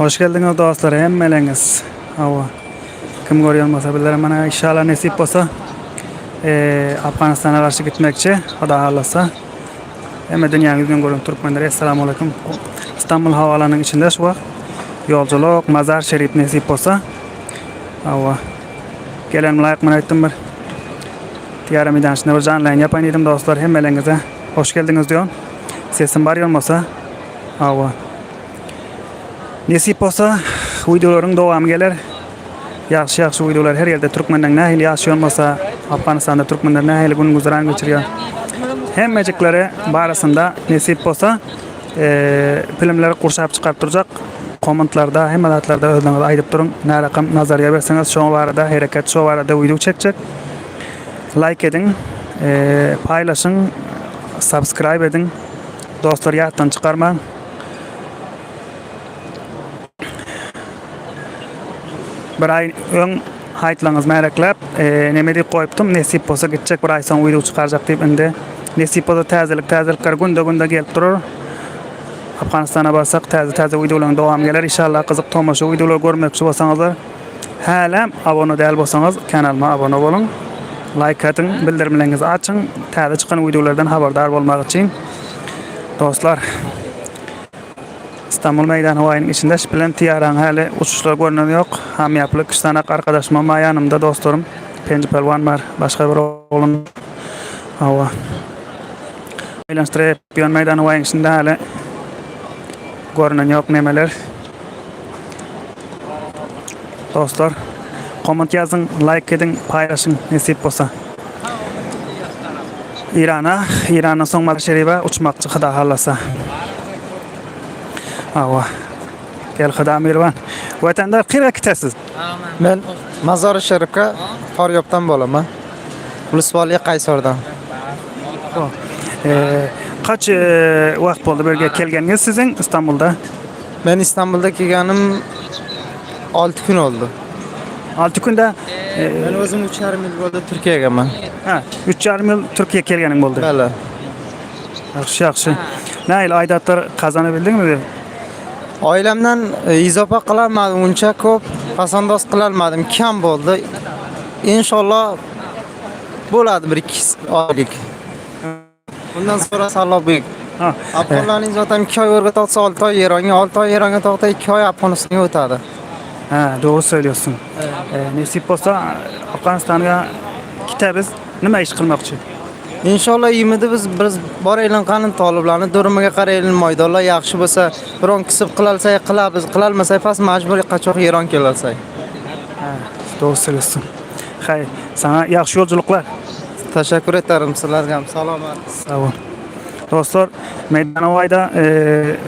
Hoş geldiniz dostlar, hemmeleniz. Hava. Kim görüyor olmasa bilirim, bana inşallah nasip olsa Afganistan'a karşı gitmekçi, Xudo halasa. Hem dünyanın yüzünü görün Türkmenlere. Esselamu Aleyküm. İstanbul havalanın içinde şu vaqt yolculuk, mazar şerif nasip olsa. Hava. Gelen layık mı ettim bir. Tiyara midansında bir canlı yayın yapayım dedim dostlar, hemmelenize. Hoş geldiniz diyorum. Sesim var olmasa. Hava. Nasip olsa videoların devamı gelir. Yaxşı videolar her yerde Türkmenler nähil yaşıyor olmasa, Afganistan'da Türkmenler nähil gün güzəran geçiriyor. Hemmecikleri barasında nasip olsa filmleri kurşap çıkarıp duracak. Komentlarda, hemmedatlarda özleriniz aydıp durun. Ne rakam nazarıya verseniz şu arada hareket, şu arada video çekecek. Like edin, paylaşın, subscribe edin. Dostlar yattan çıkarmayın. Bir ay ön haytlarınız meraklayıp neme deyip koyuptum. Nasip olsa gidecek bir ay son video çıkaracak deyip indi. Nasip olsa təzəliklər günde gelip durur. Afganistan'a barsak təzə videoların devam gelir. İnşallah kızık tomaşa videolar görmekçi olsanızlar. Hala abone değil olsanız kanalıma abone olun. Like atın, bildirimlerinizi açın. Təzə çıkan videolardan haberdar olmak için. Dostlar, İstanbul Meydan Havayı'nın içinde şipilen tiyaran hali uçuşlar görünen yok. Ham yapılık 3 tane arkadaşım var yanımda dostlarım. Penci Pelvan var. Başka bir oğlum. Hava. Eğlenştire Piyon Meydan Havayı'nın içinde hali görünen yok nemeler. Dostlar, comment yazın, like edin, paylaşın nasip olsa. İran'a son mazar şerife uçmakçı Xudo halasa. Hava. Gel Xudo Mirvan. Vatanda qirga ketasiz? Men Mazar-ı Sharifga Faryobdan bo'laman. Ulusvoliy Qaysordan. Kaç vaqt bo'ldi birga kelganingiz sizin İstanbul'da? Men İstanbulda kelganim 6 kun oldu. 6 kunda Men o'zim 3,5 yil bo'ldi Turkiyaga. ha 3,5 yil Turkiya kelganing bo'ldi. Bala. Yaxshi. Nayl aydatlar qazanabildingmi? Oilamdan izofa qilolmadim, uncha ko'p qasandoz qilolmadim, kam bo'ldi. Inshaalloh bo'ladi 1-2 oylik. Bundan sonra Alloh buyuk. Afg'onlarning zaten 2 oy o'rga toqsa 6 oy Eronga, 6 oy Eronga toqsa 2 oy Afg'onistonga o'tadi. Ha, doğru söylüyorsun. Nasip olsa Afganistan'a gitamiz. Nima ish qilmoqchi? İnşallah iyimidi biz boraylik qanun toliblarni durimiga qaraylik, maydonlar yaxshi bo'lsa, biron kisib qilalsak qilamiz, qilolmasak pas majburiy qachoq Eron kelalsak. Ha, doğru söylüyorsun. Hayır, sana yaxshi yolculuklar. Teşekkür ederim sizlarga ham. Salomat. Sağ ol. Dostlar, Meydan Havay'da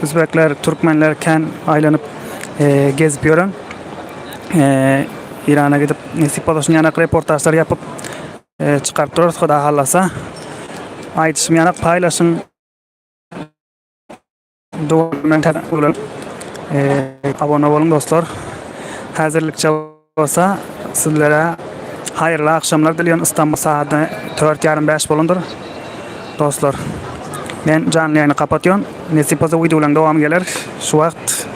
Özbekler, Türkmenler kan aylanıp gezip yürün. İran'a gidip nasip olsun yanak reportajlar yapıp çıkarıp dururuz Xudo halasa. Aytışım yanak paylaşın. Doğru abone olun dostlar. Hazırlıkça olsa sizlere hayırlı akşamlar diliyorum. İstanbul saati 4:30-5 bulundur. Dostlar, ben canlı yayını kapatıyorum. Nasip olsa videoların devamı gelir. Şu vaqt